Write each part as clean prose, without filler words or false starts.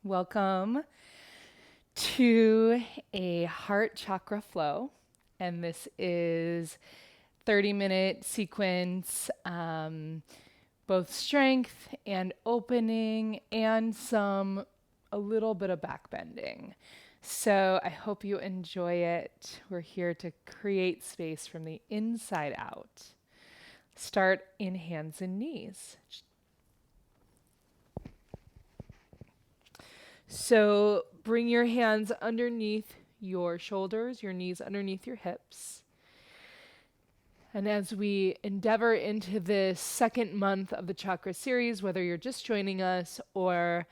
Welcome to a heart chakra flow. And this is 30-minute sequence, both strength and opening and a little bit of back bending. So I hope you enjoy it. We're here to create space from the inside out. Start in hands and knees. So bring your hands underneath your shoulders, your knees underneath your hips. And as we endeavor into this second month of the chakra series, whether you're just joining us or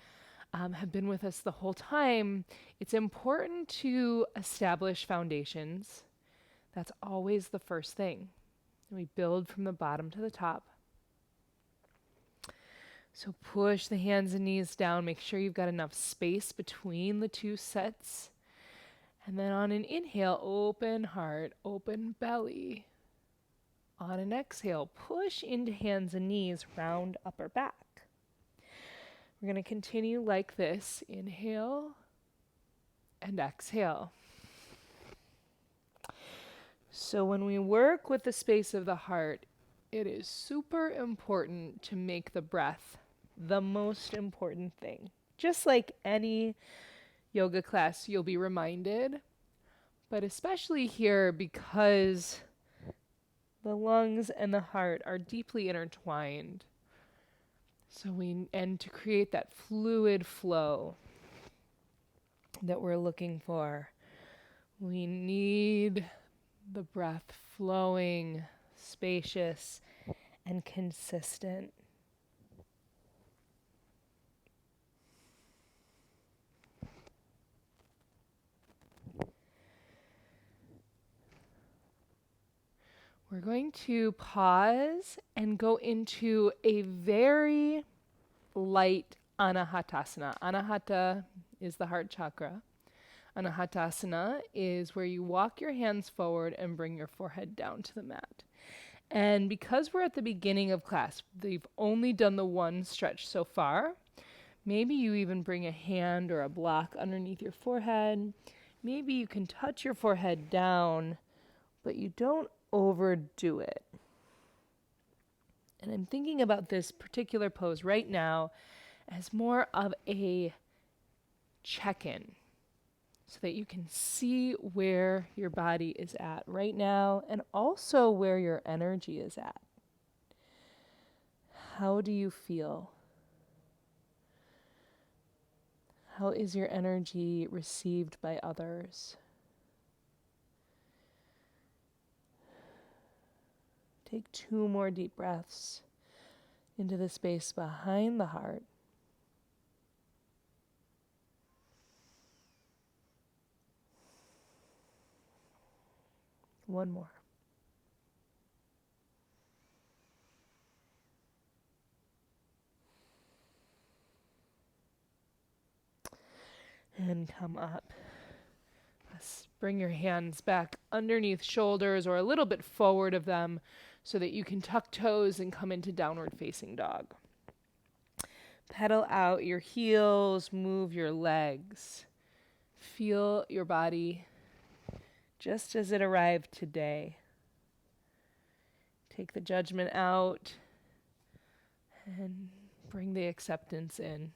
have been with us the whole time, it's important to establish foundations. That's always the first thing. We build from the bottom to the top. So push the hands and knees down. Make sure you've got enough space between the two sets. And then on an inhale, open heart, open belly. On an exhale, push into hands and knees, round upper back. We're going to continue like this. Inhale and exhale. So when we work with the space of the heart, it is super important to make the breath the most important thing. Just like any yoga class, you'll be reminded, but especially here because the lungs and the heart are deeply intertwined. And to create that fluid flow that we're looking for, we need the breath flowing, spacious, and consistent. We're going to pause and go into a very light anahatasana. Anahata is the heart chakra. Anahatasana is where you walk your hands forward and bring your forehead down to the mat. And because we're at the beginning of class, they've only done the one stretch so far. Maybe you even bring a hand or a block underneath your forehead. Maybe you can touch your forehead down, but you don't overdo it. And I'm thinking about this particular pose right now as more of a check-in so that you can see where your body is at right now and also where your energy is at. How do you feel? How is your energy received by others? Take 2 more deep breaths into the space behind the heart. One more. And come up. Bring your hands back underneath shoulders or a little bit forward of them so that you can tuck toes and come into downward facing dog. Pedal out your heels, move your legs. Feel your body just as it arrived today. Take the judgment out and bring the acceptance in.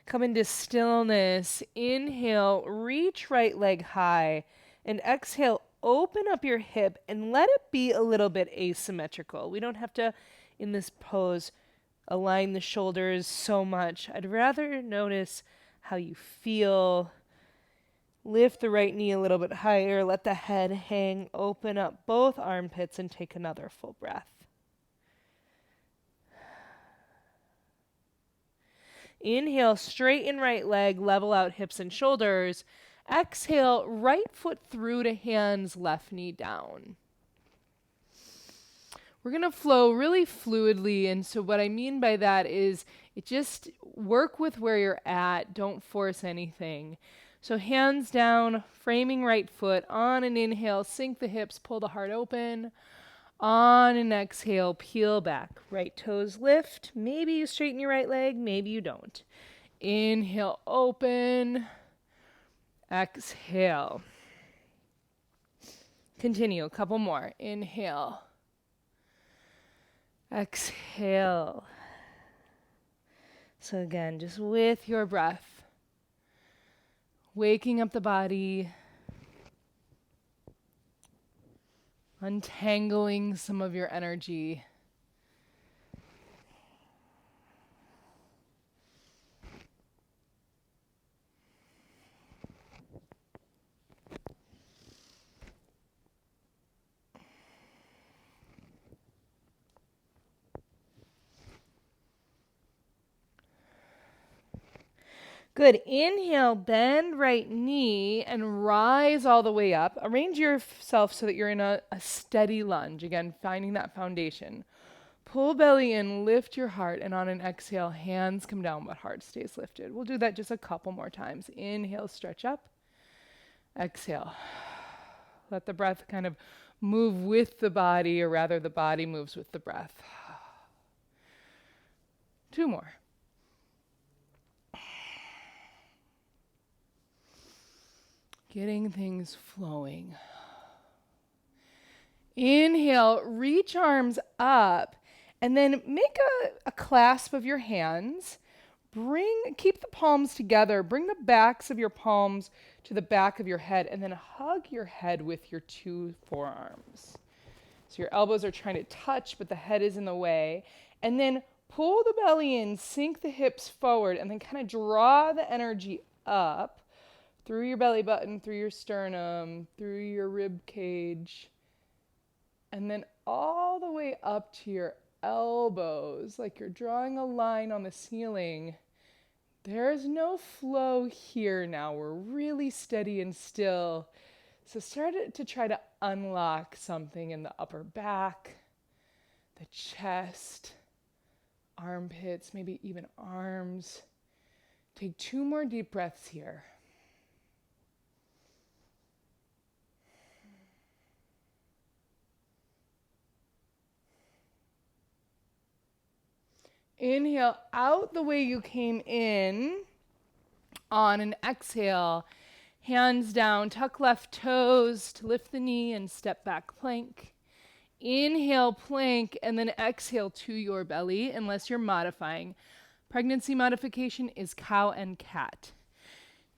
Come into stillness. Inhale, reach right leg high, and exhale, open up your hip and let it be a little bit asymmetrical. We don't have to, in this pose, align the shoulders so much. I'd rather notice how you feel. Lift the right knee a little bit higher, let the head hang, open up both armpits, and take another full breath. Inhale, straighten right leg, level out hips and shoulders. Exhale, right foot through to hands, left knee down. We're going to flow really fluidly, and so what I mean by that is just work with where you're at. Don't force anything. So hands down, framing right foot. On an inhale, sink the hips, pull the heart open. On an exhale, peel back. Right toes lift. Maybe you straighten your right leg, maybe you don't. Inhale, open. Exhale. Continue, a couple more. Inhale. Exhale. So again, just with your breath, waking up the body, untangling some of your energy. Good. Inhale, bend right knee and rise all the way up. Arrange yourself so that you're in a steady lunge. Again, finding that foundation. Pull belly in, lift your heart, and on an exhale, hands come down, but heart stays lifted. We'll do that just a couple more times. Inhale, stretch up. Exhale. Let the breath kind of move with the body, or rather the body moves with the breath. 2 more. Getting things flowing. Inhale, reach arms up, and then make a clasp of your hands. Keep the palms together. Bring the backs of your palms to the back of your head, and then hug your head with your 2 forearms. So your elbows are trying to touch, but the head is in the way. And then pull the belly in, sink the hips forward, and then kind of draw the energy up through your belly button, through your sternum, through your rib cage, and then all the way up to your elbows, like you're drawing a line on the ceiling. There's no flow here now. We're really steady and still. So start to try to unlock something in the upper back, the chest, armpits, maybe even arms. Take 2 more deep breaths here. Inhale out the way you came in. On an exhale, hands down, tuck left toes to lift the knee and step back plank. Inhale, plank, and then exhale to your belly, unless you're modifying. Pregnancy modification is cow and cat.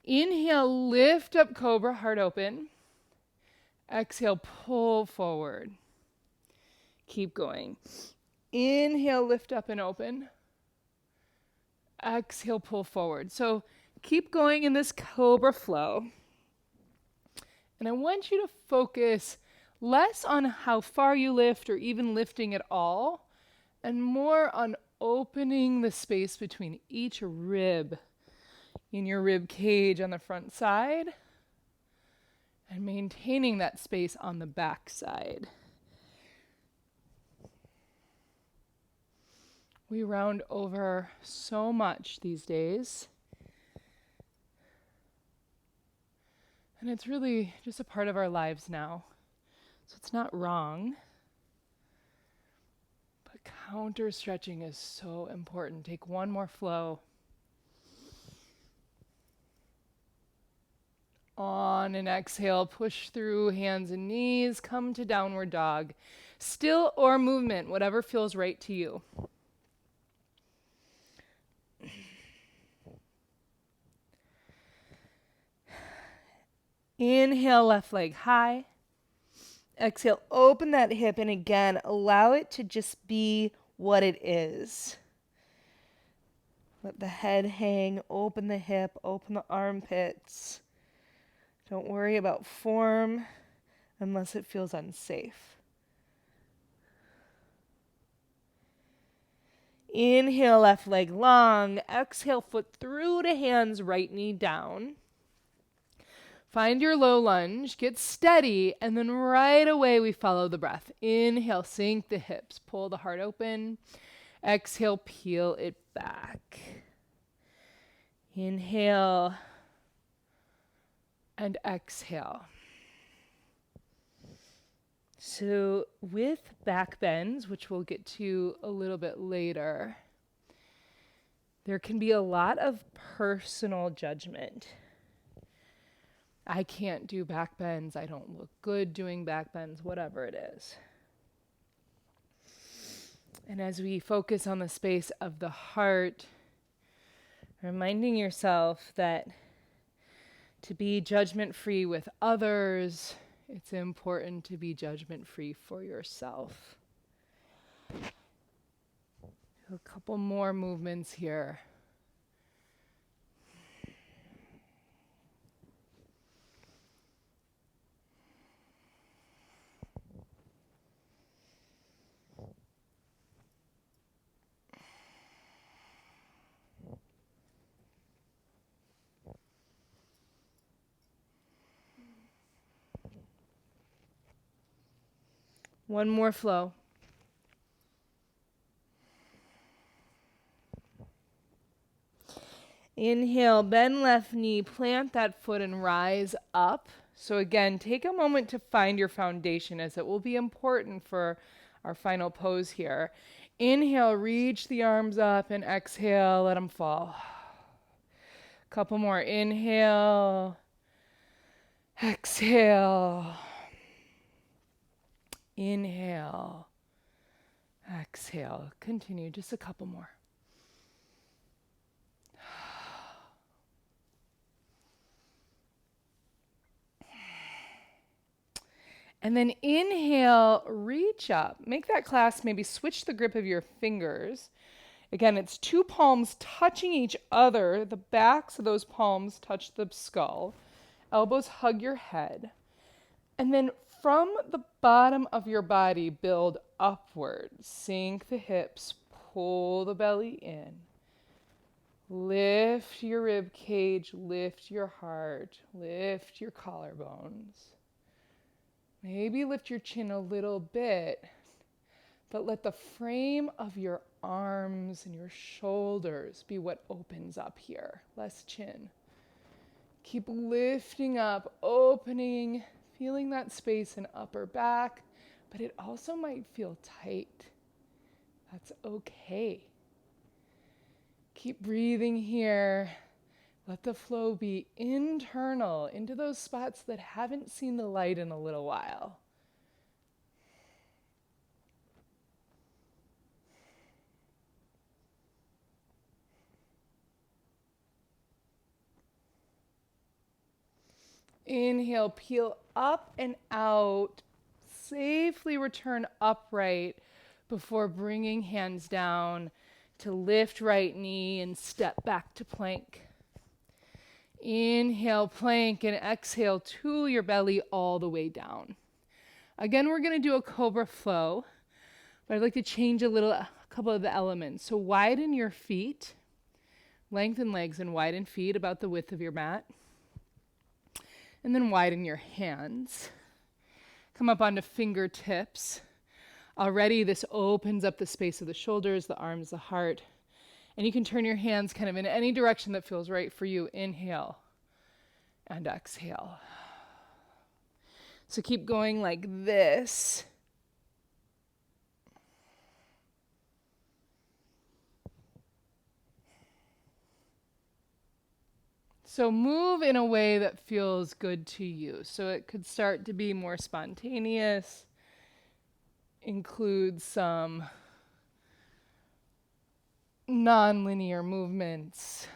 Inhale, lift up cobra, heart open. Exhale, pull forward. Keep going. Inhale, lift up and open. Exhale, pull forward. So keep going in this cobra flow. And I want you to focus less on how far you lift or even lifting at all, and more on opening the space between each rib in your rib cage on the front side and maintaining that space on the back side. We round over so much these days. And it's really just a part of our lives now. So it's not wrong. But counter stretching is so important. Take 1 more flow. On an exhale, push through hands and knees. Come to downward dog. Still or movement, whatever feels right to you. Inhale, left leg high. Exhale, open that hip, and again, allow it to just be what it is. Let the head hang, open the hip, open the armpits. Don't worry about form unless it feels unsafe. Inhale, left leg long. Exhale, foot through to hands, right knee down. Find your low lunge, get steady, and then right away we follow the breath. Inhale, sink the hips, pull the heart open. Exhale, peel it back. Inhale and exhale. So with back bends, which we'll get to a little bit later, there can be a lot of personal judgment. I can't do back bends. I don't look good doing back bends, whatever it is. And as we focus on the space of the heart, reminding yourself that to be judgment-free with others, it's important to be judgment-free for yourself. A couple more movements here. One more flow. Inhale, bend left knee, plant that foot and rise up. So again, take a moment to find your foundation, as it will be important for our final pose here. Inhale, reach the arms up, and exhale, let them fall. Couple more. Inhale, exhale. Inhale, exhale. Continue, just a couple more. And then inhale, reach up. Make that clasp, maybe switch the grip of your fingers. Again, it's two palms touching each other. The backs of those palms touch the skull. Elbows hug your head. And then from the bottom of your body, build upward. Sink the hips, pull the belly in. Lift your rib cage, lift your heart, lift your collarbones. Maybe lift your chin a little bit, but let the frame of your arms and your shoulders be what opens up here. Less chin. Keep lifting up, opening, feeling that space in upper back, but it also might feel tight. That's okay. Keep breathing here. Let the flow be internal, into those spots that haven't seen the light in a little while. Inhale, peel up and out. Safely return upright before bringing hands down to lift right knee and step back to plank. Inhale, plank, and exhale, tool your belly all the way down. Again, we're going to do a cobra flow, but I'd like to change a couple of the elements. So widen your feet, lengthen legs and widen feet about the width of your mat. And then widen your hands. Come up onto fingertips. Already this opens up the space of the shoulders, the arms, the heart. And you can turn your hands kind of in any direction that feels right for you. Inhale and exhale. So keep going like this. So move in a way that feels good to you. So it could start to be more spontaneous, include some non-linear movements.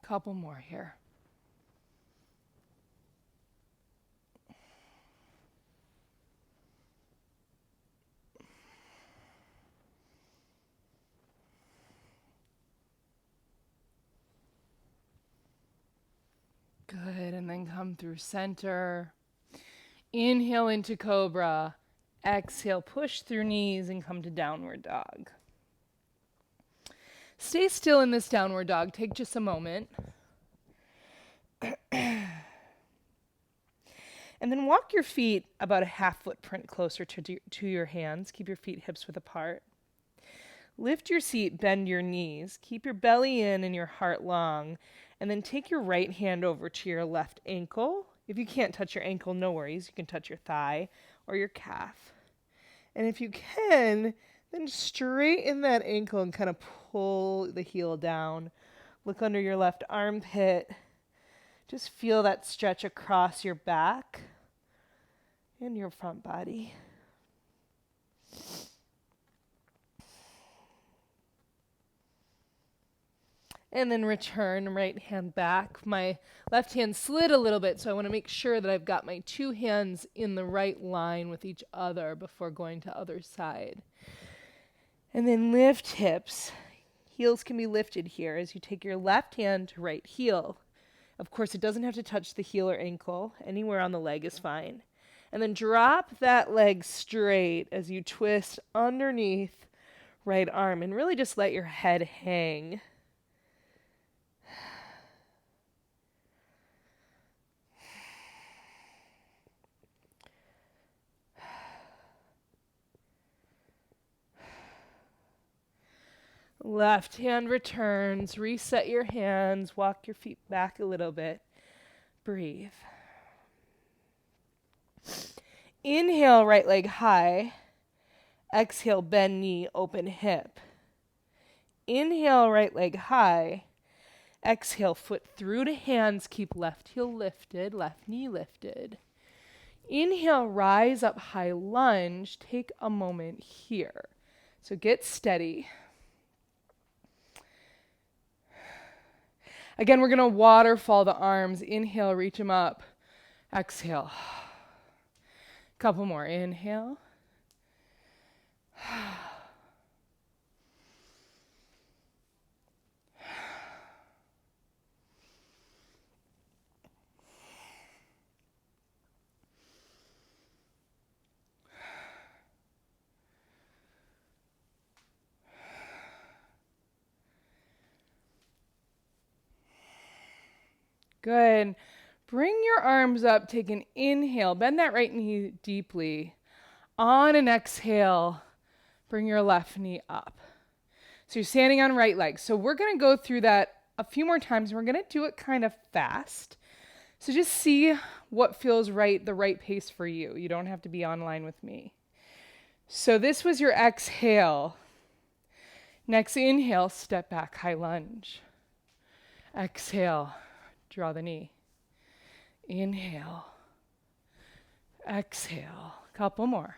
Couple more here. Good, and then come through center. Inhale into cobra. Exhale, push through knees and come to downward dog. Stay still in this downward dog. Take just a moment. And then walk your feet about a half footprint closer to your hands. Keep your feet hips width apart. Lift your seat, bend your knees. Keep your belly in and your heart long. And then take your right hand over to your left ankle. If you can't touch your ankle, no worries. You can touch your thigh or your calf. And if you can, then straighten that ankle and kind of pull the heel down. Look under your left armpit. Just feel that stretch across your back and your front body. And then return right hand back. My left hand slid a little bit, so I want to make sure that I've got my two hands in the right line with each other before going to other side. And then lift hips. Heels can be lifted here as you take your left hand to right heel. Of course, it doesn't have to touch the heel or ankle. Anywhere on the leg is fine. And then drop that leg straight as you twist underneath right arm and really just let your head hang. Left hand returns. Reset your hands. Walk your feet back a little bit. Breathe. Inhale, right leg high. Exhale, bend knee, open hip. Inhale, right leg high. Exhale, foot through to hands. Keep left heel lifted, left knee lifted. Inhale, rise up, high lunge. Take a moment here. So get steady. Again, we're going to waterfall the arms. Inhale, reach them up. Exhale. Couple more. Inhale. Good. Bring your arms up. Take an inhale. Bend that right knee deeply. On an exhale, bring your left knee up. So you're standing on right leg. So we're going to go through that a few more times. We're going to do it kind of fast. So just see what feels right, the right pace for you. You don't have to be online with me. So this was your exhale. Next inhale, step back, high lunge. Exhale, draw the knee. Inhale. Exhale. Couple more.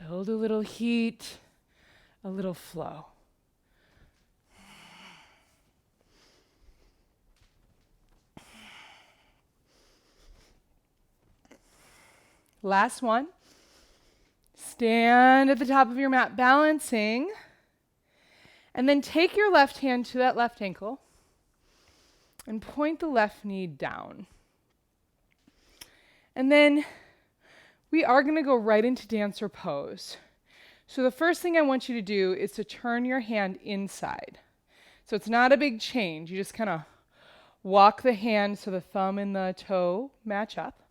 Build a little heat, a little flow. Last one. Stand at the top of your mat, balancing. And then take your left hand to that left ankle and point the left knee down. And then we are going to go right into dancer pose. So the first thing I want you to do is to turn your hand inside. So it's not a big change. You just kind of walk the hand so the thumb and the toe match up.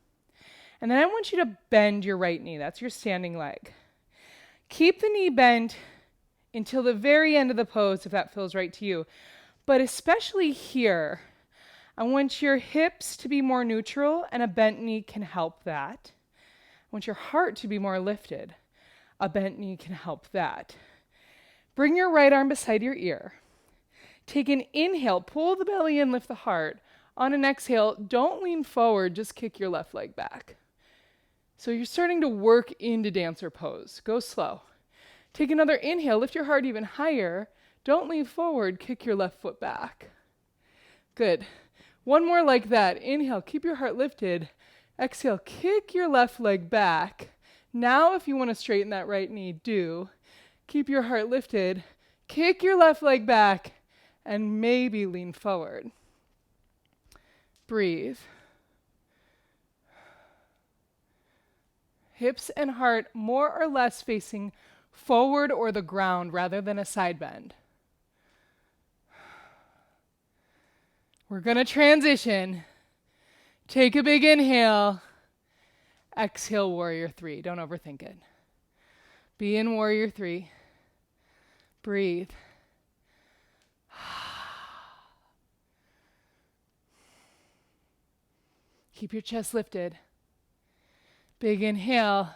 And then I want you to bend your right knee. That's your standing leg. Keep the knee bent until the very end of the pose if that feels right to you. But especially here, I want your hips to be more neutral, and a bent knee can help that. I want your heart to be more lifted. A bent knee can help that. Bring your right arm beside your ear. Take an inhale, pull the belly in, lift the heart. On an exhale, don't lean forward, just kick your left leg back. So you're starting to work into dancer pose. Go slow. Take another inhale, lift your heart even higher. Don't lean forward, kick your left foot back. Good. One more like that. Inhale, keep your heart lifted. Exhale, kick your left leg back. Now, if you want to straighten that right knee, do. Keep your heart lifted. Kick your left leg back, and maybe lean forward. Breathe. Hips and heart more or less facing forward or the ground rather than a side bend. We're going to transition. Take a big inhale. Exhale, warrior three. Don't overthink it. Be in warrior three. Breathe. Keep your chest lifted. Big inhale.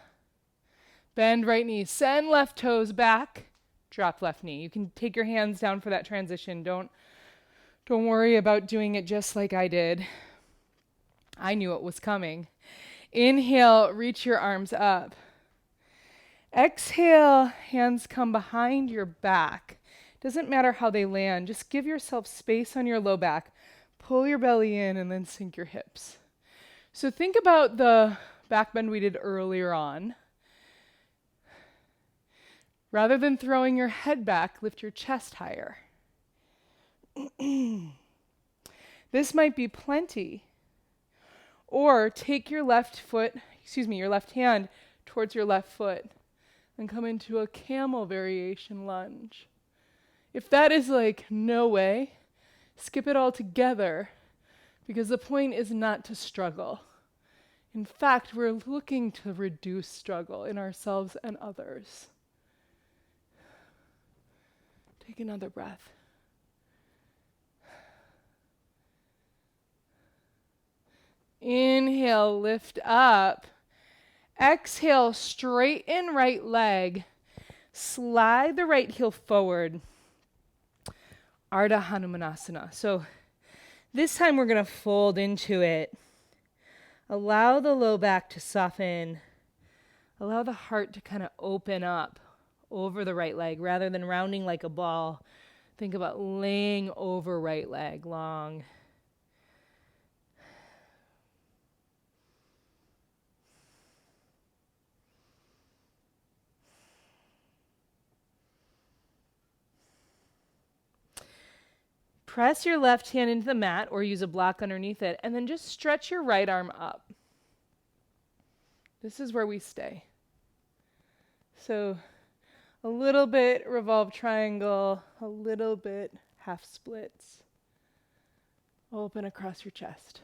Bend right knee. Send left toes back. Drop left knee. You can take your hands down for that transition. Don't worry about doing it just like I did. I knew it was coming. Inhale, reach your arms up. Exhale, hands come behind your back. Doesn't matter how they land. Just give yourself space on your low back. Pull your belly in and then sink your hips. So think about the back bend we did earlier on. Rather than throwing your head back, lift your chest higher. This might be plenty. Or take your left hand towards your left foot and come into a camel variation lunge. If that is like no way, skip it all together, because the point is not to struggle. In fact, we're looking to reduce struggle in ourselves and others. Take another breath. Inhale, lift up. Exhale, straighten right leg. Slide the right heel forward. Ardha Hanumanasana. So this time we're going to fold into it. Allow the low back to soften. Allow the heart to kind of open up over the right leg rather than rounding like a ball. Think about laying over right leg long. Press your left hand into the mat or use a block underneath it, and then just stretch your right arm up. This is where we stay. So a little bit revolved triangle, a little bit half splits. Open across your chest.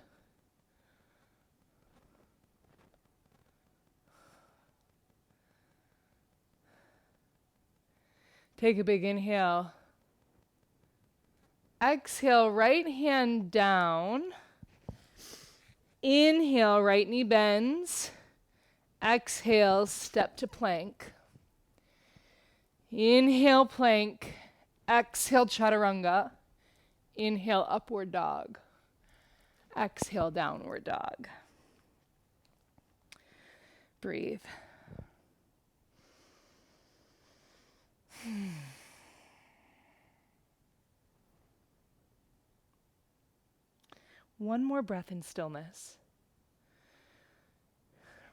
Take a big inhale. Exhale, right hand down. Inhale, right knee bends. Exhale, step to plank. Inhale, plank. Exhale, chaturanga. Inhale, upward dog. Exhale, downward dog. Breathe. One more breath in stillness.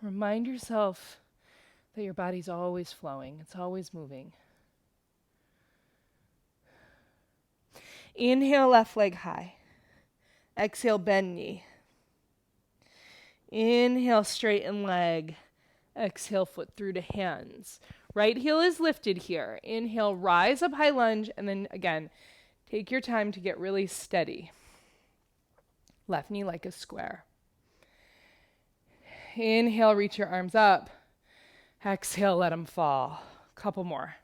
Remind yourself that your body's always flowing. It's always moving. Inhale, left leg high. Exhale, bend knee. Inhale, straighten leg. Exhale, foot through to hands. Right heel is lifted here. Inhale, rise up, high lunge, and then again, take your time to get really steady. Left knee like a square. Inhale, reach your arms up. Exhale, let them fall. Couple more.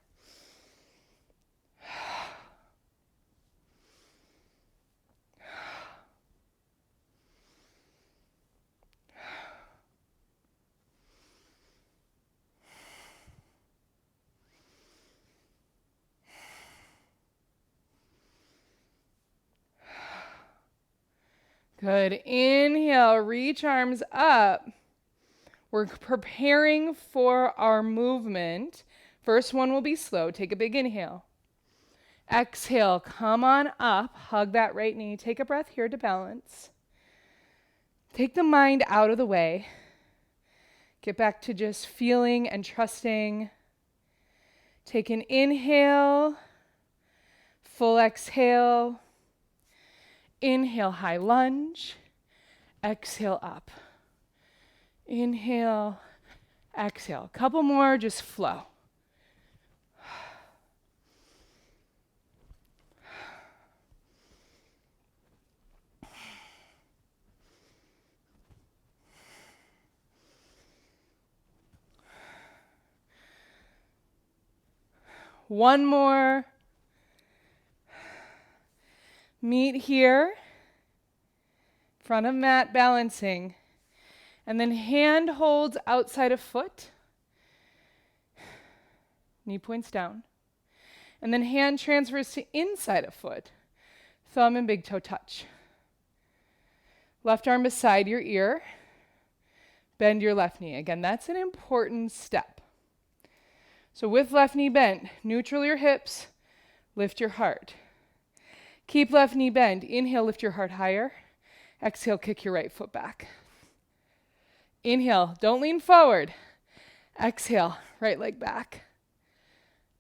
Good. Inhale, reach arms up. We're preparing for our movement. First one will be slow. Take a big inhale. Exhale, come on up. Hug that right knee. Take a breath here to balance. Take the mind out of the way. Get back to just feeling and trusting. Take an inhale. Full exhale. Inhale, high lunge. Exhale, up. Inhale, exhale. Couple more, just flow. One more. Meet here, front of mat, balancing. And then hand holds outside of foot. Knee points down. And then hand transfers to inside of foot. Thumb and big toe touch. Left arm beside your ear. Bend your left knee. Again, that's an important step. So with left knee bent, neutral your hips, lift your heart. Keep left knee bent. Inhale, lift your heart higher. Exhale, kick your right foot back. Inhale, don't lean forward. Exhale, right leg back.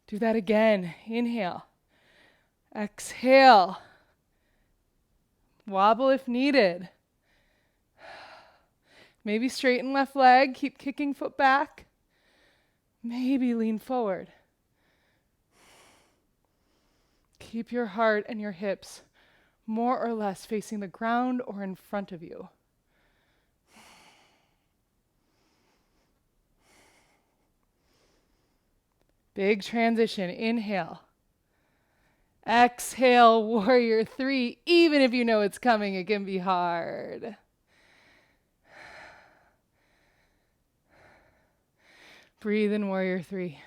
Do that again. Inhale. Exhale. Wobble if needed. Maybe straighten left leg. Keep kicking foot back. Maybe lean forward. Keep your heart and your hips more or less facing the ground or in front of you. Big transition. Inhale. Exhale, warrior three. Even if you know it's coming, it can be hard. Breathe in warrior three.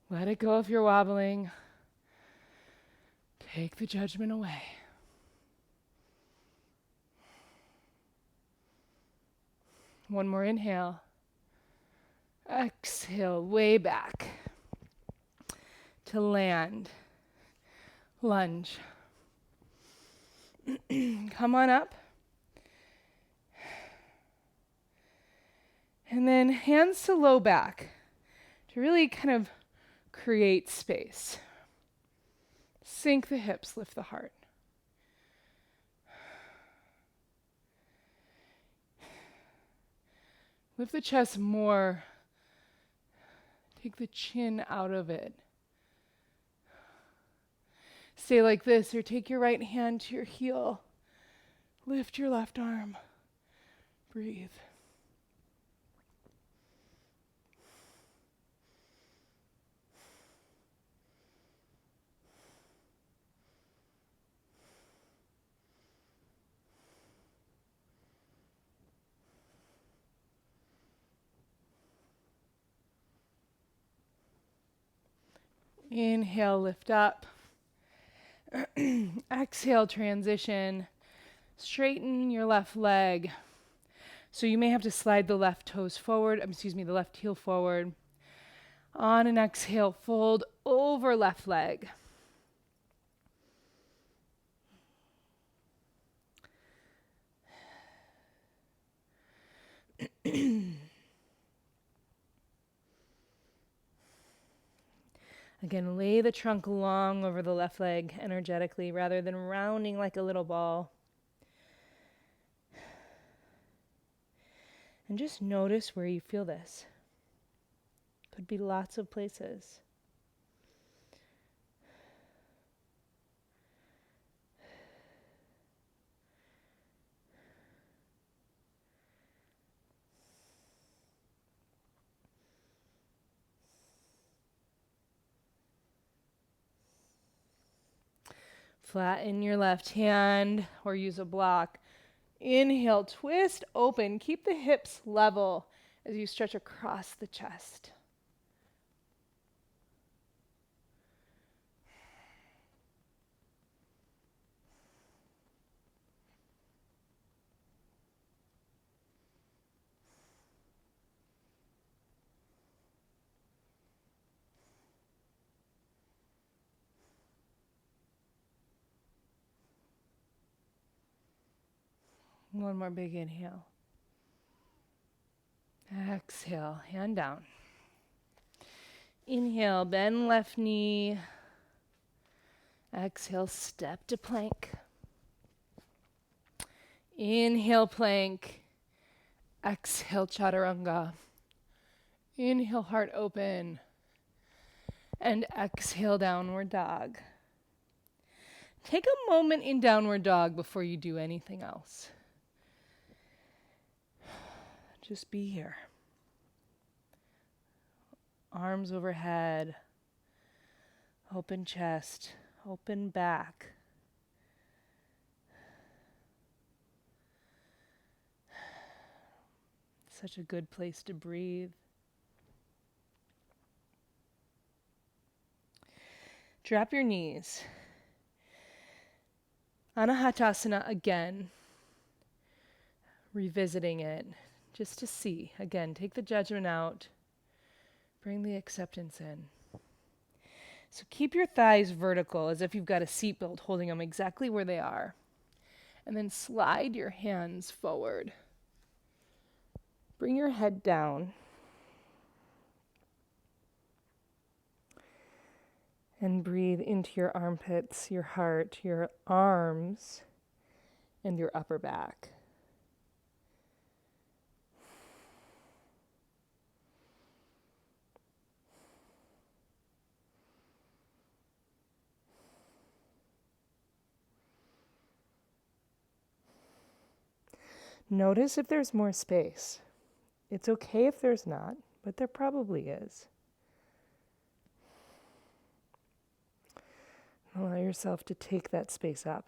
Let it go if you're wobbling. Take the judgment away. One more inhale. Exhale, way back to land. Lunge. Come on up. And then hands to low back to really kind of create space. Sink the hips, lift the heart. Lift the chest more. Take the chin out of it. Stay like this, or take your right hand to your heel. Lift your left arm. Breathe. Inhale, lift up. Exhale, transition. Straighten your left leg. So you may have to slide the left toes forward, the left heel forward. On an exhale, fold over left leg. Again, lay the trunk long over the left leg energetically rather than rounding like a little ball. And just notice where you feel this. Could be lots of places. Flatten your left hand or use a block. Inhale, twist, open. Keep the hips level as you stretch across the chest. One more big inhale. Exhale, hand down. Inhale, bend left knee. Exhale, step to plank. Inhale, plank. Exhale, chaturanga. Inhale, heart open. And exhale, downward dog. Take a moment in downward dog before you do anything else. Just be here. Arms overhead, open chest, open back. Such a good place to breathe. Drop your knees. Anahatasana again. Revisiting it just to see. Again, take the judgment out. Bring the acceptance in. So keep your thighs vertical as if you've got a seatbelt holding them exactly where they are. And then slide your hands forward. Bring your head down. And breathe into your armpits, your heart, your arms, and your upper back. Notice if there's more space. It's okay if there's not, but there probably is. Allow yourself to take that space up.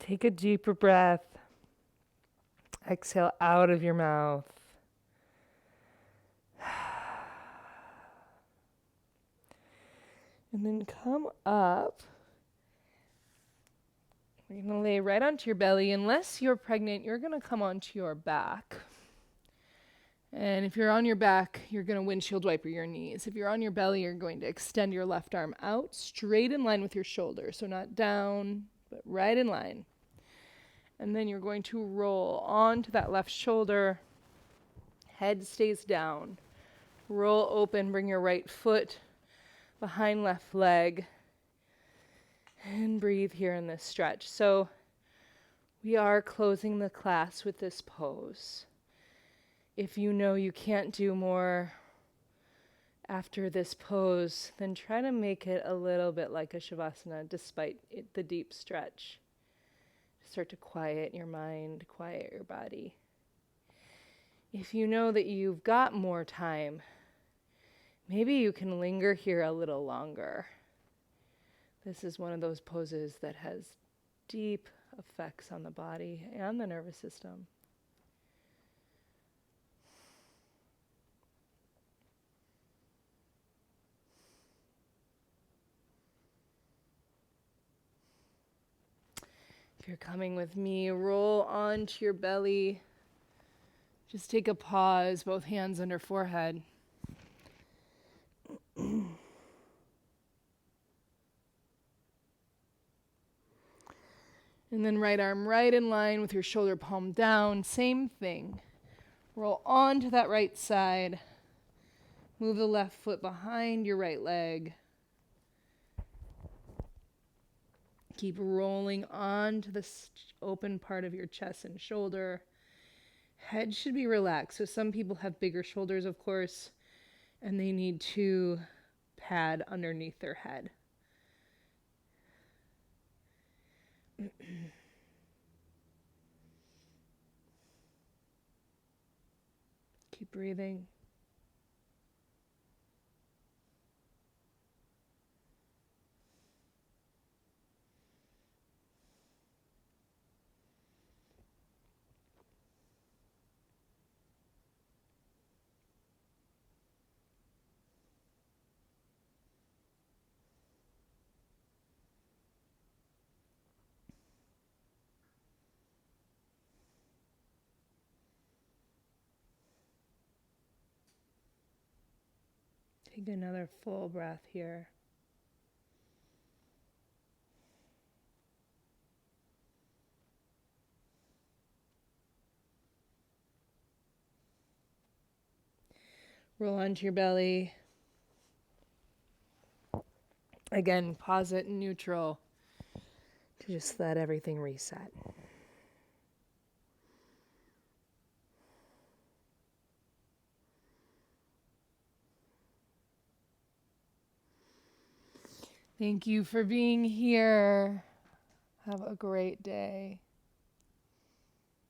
Take a deeper breath. Exhale out of your mouth. And then come up. You're going to lay right onto your belly. Unless you're pregnant, you're going to come onto your back. And if you're on your back, you're going to windshield wiper your knees. If you're on your belly, you're going to extend your left arm out, straight in line with your shoulder. So not down, but right in line. And then you're going to roll onto that left shoulder. Head stays down. Roll open, bring your right foot behind left leg. And breathe here in this stretch. So we are closing the class with this pose. If you know you can't do more after this pose, then try to make it a little bit like a Shavasana despite the deep stretch. Start to quiet your mind, quiet your body. If you know that you've got more time, maybe you can linger here a little longer. This is one of those poses that has deep effects on the body and the nervous system. If you're coming with me, roll onto your belly. Just take a pause, both hands under forehead. And then right arm right in line with your shoulder palm down. Same thing. Roll onto that right side. Move the left foot behind your right leg. Keep rolling onto the open part of your chest and shoulder. Head should be relaxed. So some people have bigger shoulders, of course, and they need to pad underneath their head. Keep breathing. Take another full breath here. Roll onto your belly. Again, pause it in neutral to just let everything reset. Thank you for being here. Have a great day.